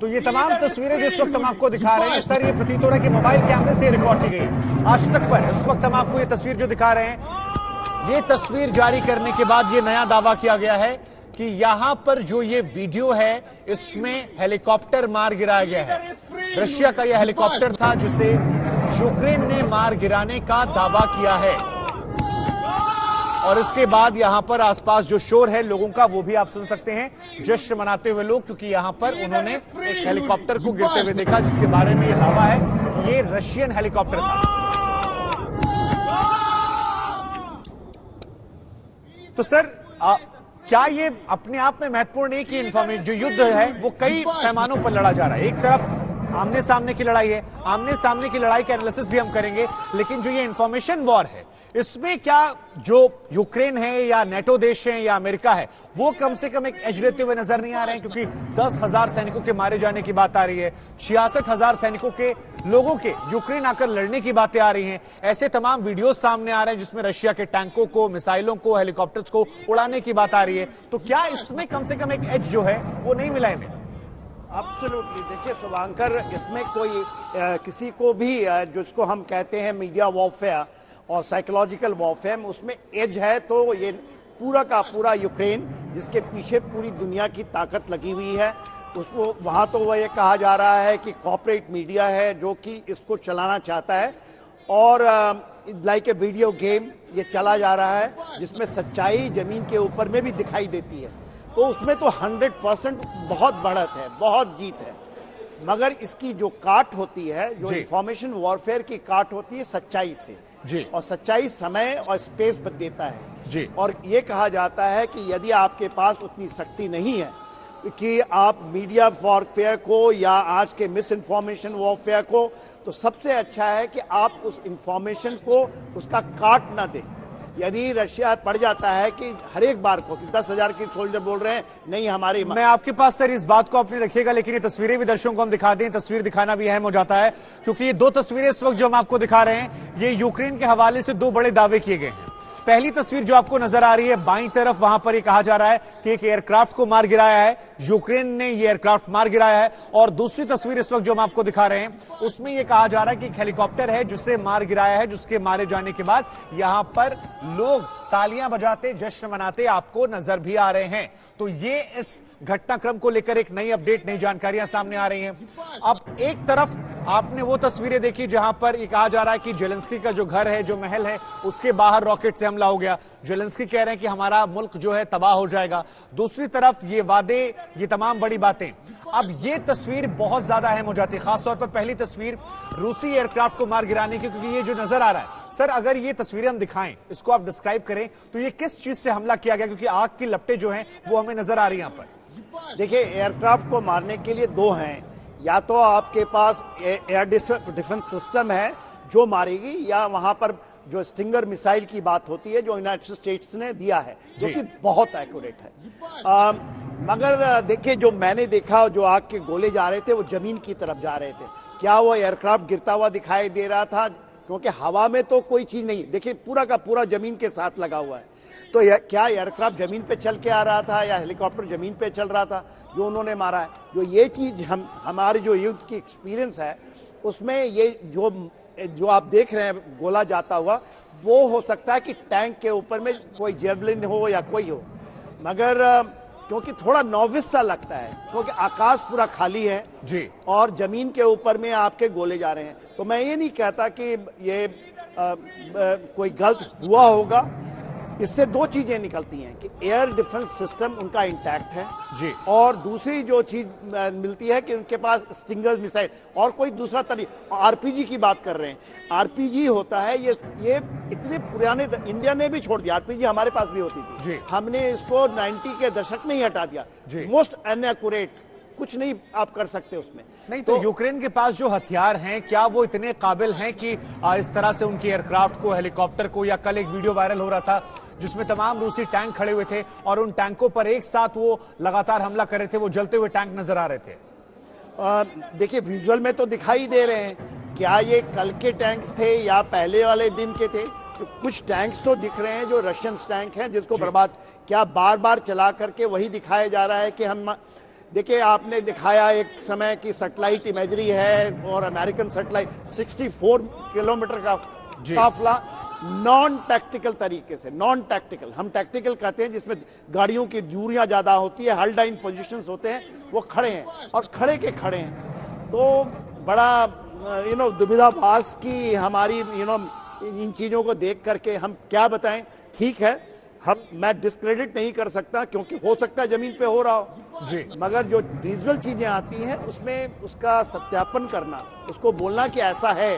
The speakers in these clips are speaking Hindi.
तो ये तमाम तस्वीरें जो इस वक्त हम आपको दिखा रहे हैं सर, ये प्रतीत हो रहा है कि मोबाइल कैमरे से रिकॉर्ड की गई। आज तक पर इस वक्त हम आपको ये तस्वीर जो दिखा रहे हैं, ये तस्वीर जारी करने के बाद ये नया दावा किया गया है कि यहां पर जो ये वीडियो है इसमें हेलीकॉप्टर मार गिराया गया है। रशिया का यह हेलीकॉप्टर था जिसे यूक्रेन ने मार गिराने का दावा किया है। और इसके बाद यहां पर आसपास जो शोर है लोगों का वो भी आप सुन सकते हैं, जश्न मनाते हुए लोग, क्योंकि यहां पर उन्होंने एक हेलीकॉप्टर को गिरते हुए देखा जिसके बारे में यह दावा है कि ये रशियन हेलीकॉप्टर था। तो सर क्या ये अपने आप में महत्वपूर्ण है कि इंफॉर्मेशन जो युद्ध है वो कई पैमानों पर लड़ा जा रहा है। एक तरफ आमने सामने की लड़ाई है, आमने सामने की लड़ाई का एनालिसिस भी हम करेंगे, लेकिन जो ये इंफॉर्मेशन वॉर है इसमें क्या जो यूक्रेन है या नेटो देश है या अमेरिका है वो कम से कम एक एज लेते हुए नजर नहीं आ रहे हैं, क्योंकि 10,000 सैनिकों के मारे जाने की बात आ रही है, 66,000 सैनिकों के लोगों के यूक्रेन आकर लड़ने की बातें आ रही हैं। ऐसे तमाम वीडियो सामने आ रहे हैं जिसमें रशिया के टैंकों को, मिसाइलों को, हेलीकॉप्टर्स को उड़ाने की बात आ रही है। तो क्या इसमें कम से कम एक एज जो है वो नहीं मिला इन्हें? एब्सोल्युटली। देखिए शुभांकर, इसमें कोई किसी को भी जिसको हम कहते हैं मीडिया वॉरफेयर और साइकोलॉजिकल वॉरफेयर, उसमें एज है तो ये पूरा का पूरा यूक्रेन जिसके पीछे पूरी दुनिया की ताकत लगी हुई है, उसको वहाँ तो वह ये कहा जा रहा है कि कॉर्पोरेट मीडिया है जो कि इसको चलाना चाहता है और लाइक ए वीडियो गेम ये चला जा रहा है जिसमें सच्चाई जमीन के ऊपर में भी दिखाई देती है। तो उसमें तो 100% बहुत बढ़त है, बहुत जीत है, मगर इसकी जो काट होती है, जो इंफॉर्मेशन वॉरफेयर की काट होती है सच्चाई से जी। और सच्चाई समय और स्पेस पर देता है जी। और ये कहा जाता है कि यदि आपके पास उतनी शक्ति नहीं है कि आप मीडिया वॉरफेयर को या आज के मिस इन्फॉर्मेशन वॉरफेयर को, तो सबसे अच्छा है कि आप उस इंफॉर्मेशन को उसका काट ना दें। यदि रशिया पड़ जाता है कि हर एक बार को 10,000 की सोल्जर बोल रहे हैं नहीं हमारी, मैं आपके पास सर इस बात को अपने रखिएगा, लेकिन ये तस्वीरें भी दर्शकों को हम दिखा दें। तस्वीर दिखाना भी अहम हो जाता है क्योंकि ये दो तस्वीरें इस वक्त जो हम आपको दिखा रहे हैं ये यूक्रेन के हवाले से दो बड़े दावे किए गए हैं। पहली तस्वीर जो आपको नजर आ रही है बाईं तरफ, वहां पर ये कहा जा रहा है कि एक एयरक्राफ्ट को मार गिराया है, यूक्रेन ने ये एयरक्राफ्ट मार गिराया है। और दूसरी तस्वीर इस वक्त जो हम आपको दिखा रहे हैं उसमें यह कहा जा रहा है कि एक हेलीकॉप्टर है जिसे मार गिराया है, जिसके मारे जाने के बाद यहां पर लोग तालियां बजाते, जश्न मनाते आपको नजर भी आ रहे हैं। तो ये इस घटनाक्रम को लेकर एक नई अपडेट, नई जानकारियां सामने आ रही हैं। अब एक तरफ आपने वो तस्वीरें देखी जहां पर ये कहा जा रहा है कि जेलेंस्की का जो घर है, जो महल है, उसके बाहर रॉकेट से हमला हो गया। जेलेंस्की कह रहे हैं कि हमारा मुल्क जो है तबाह हो जाएगा। दूसरी तरफ ये वादे, ये तमाम बड़ी बातें। अब ये तस्वीर बहुत ज्यादा अहम हो जाती है, खासतौर पर पहली तस्वीर रूसी एयरक्राफ्ट को मार गिराने की, क्योंकि ये जो नजर आ रहा है सर, अगर ये तस्वीरें हम दिखाएं, इसको आप डिस्क्राइब करें तो ये किस चीज से हमला किया गया, क्योंकि आग की लपटें जो हैं वो हमें नजर आ रही है यहां पर। देखिए, एयरक्राफ्ट को मारने के लिए दो हैं, या तो आपके पास एयर डिफेंस सिस्टम है जो मारेगी, या वहां पर जो स्टिंगर मिसाइल की बात होती है जो यूनाइटेड स्टेट्स ने दिया है, जो कि बहुत एक्यूरेट है। मगर देखिए, जो मैंने देखा, जो आग के गोले जा रहे थे वो जमीन की तरफ जा रहे थे। क्या वो एयरक्राफ्ट गिरता हुआ दिखाई दे रहा था? क्योंकि हवा में तो कोई चीज नहीं, देखिए पूरा का पूरा जमीन के साथ लगा हुआ है। तो क्या एयरक्राफ्ट जमीन पे चल के आ रहा था या हेलीकॉप्टर जमीन पे चल रहा था जो उन्होंने मारा है? जो ये चीज हमारे जो युद्ध की एक्सपीरियंस है उसमें ये जो आप देख रहे हैं गोला जाता हुआ, वो हो सकता है कि टैंक के ऊपर में कोई जेवलिन हो या कोई हो, मगर क्योंकि थोड़ा नॉविस सा लगता है क्योंकि आकाश पूरा खाली है जी और जमीन के ऊपर में आपके गोले जा रहे हैं। तो मैं ये नहीं कहता कि ये कोई गलत हुआ होगा। इससे दो चीजें निकलती हैं कि एयर डिफेंस सिस्टम उनका इंटैक्ट है जी, और दूसरी जो चीज मिलती है कि उनके पास स्टिंगर मिसाइल और कोई दूसरा तरीका, आरपीजी की बात कर रहे हैं। आरपीजी होता है ये इतने पुराने, इंडिया ने भी छोड़ दिया, आरपीजी हमारे पास भी होती थी जी, हमने इसको 90 के दशक में ही हटा दिया। मोस्ट अनएक्यूरेट, कुछ नहीं आप कर सकते उसमें। नहीं तो यूक्रेन के पास जो हथियार हैं क्या वो इतने काबिल हैं कि इस तरह से उनकी एयरक्राफ्ट को, हेलीकॉप्टर को, या कल एक वीडियो वायरल हो रहा था जिसमें तमाम रूसी टैंक खड़े हुए थे और उन टैंकों पर एक साथ वो लगातार हमला कर रहे थे, वो जलते हुए टैंक नजर आ रहे थे। देखिए विजुअल में तो दिखाई दे रहे हैं, क्या ये कल के टैंक्स थे या पहले वाले दिन के थे? तो कुछ टैंक्स तो दिख रहे हैं जो रशियन टैंक हैं जिसको बर्बाद, क्या बार बार चला करके वही दिखाया जा रहा है कि हम देखिए, आपने दिखाया एक समय की सैटेलाइट इमेजरी है और अमेरिकन सैटेलाइट 64 किलोमीटर का काफला नॉन टैक्टिकल तरीके से, नॉन टैक्टिकल, हम टैक्टिकल कहते हैं जिसमें गाड़ियों की दूरियां ज्यादा होती है, हल डाइन पोजिशंस होते हैं, वो खड़े हैं और खड़े के खड़े हैं। तो बड़ा दुविधाभास की हमारी इन चीजों को देख करके हम क्या बताएं। ठीक है, मैं डिस्क्रेडिट नहीं कर सकता क्योंकि हो सकता है जमीन पे हो रहा हो जी, मगर जो विजुअल चीजें आती हैं उसमें उसका सत्यापन करना, उसको बोलना कि ऐसा है,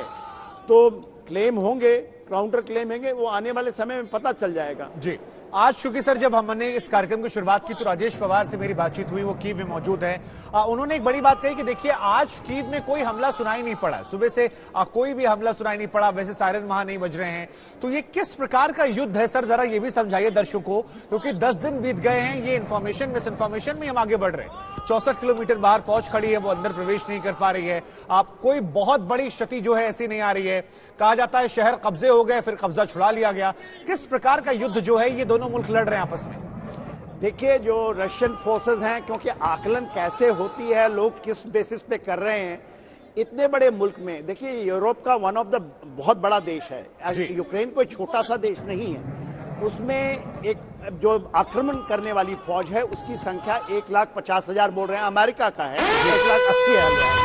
तो क्लेम होंगे, काउंटर क्लेम होंगे, वो आने वाले समय में पता चल जाएगा। जी। आज चूंकि सर जब हमने इस कार्यक्रम की शुरुआत की तो राजेश पवार से मेरी बातचीत हुई, वो कीव में मौजूद है। उन्होंने एक बड़ी बात कही कि देखिए आज कीव में कोई हमला सुनाई नहीं पड़ा, सुबह से कोई भी हमला सुनाई नहीं पड़ा, वैसे सायरन वहां नहीं बज रहे हैं। तो ये किस प्रकार का युद्ध है सर, जरा ये भी समझाइए दर्शकों को, क्योंकि 10 दिन बीत गए हैं, ये इन्फॉर्मेशन मिस इन्फॉर्मेशन में हम आगे बढ़ रहे हैं। 64 किलोमीटर बाहर फौज खड़ी है, वो अंदर प्रवेश नहीं कर पा रही है। कोई बहुत बड़ी क्षति जो है ऐसी नहीं आ रही है। कहा जाता है शहर कब्जे हो गए, फिर कब्जा छुड़ा लिया गया। किस प्रकार का युद्ध जो है ये दोनों मुल्क लड़ रहे हैं आपस में? देखिए, जो रशियन फोर्सेस हैं, क्योंकि आकलन कैसे होती है, लोग किस बेसिस पे कर रहे हैं, इतने बड़े मुल्क में, देखिए यूरोप का वन ऑफ द बहुत बड़ा देश है, यूक्रेन कोई छोटा सा देश नहीं है। उसमें एक जो आक्रमण करने वाली फौज है उसकी संख्या 1,50,000 बोल रहे हैं, अमेरिका का है 1,80,000।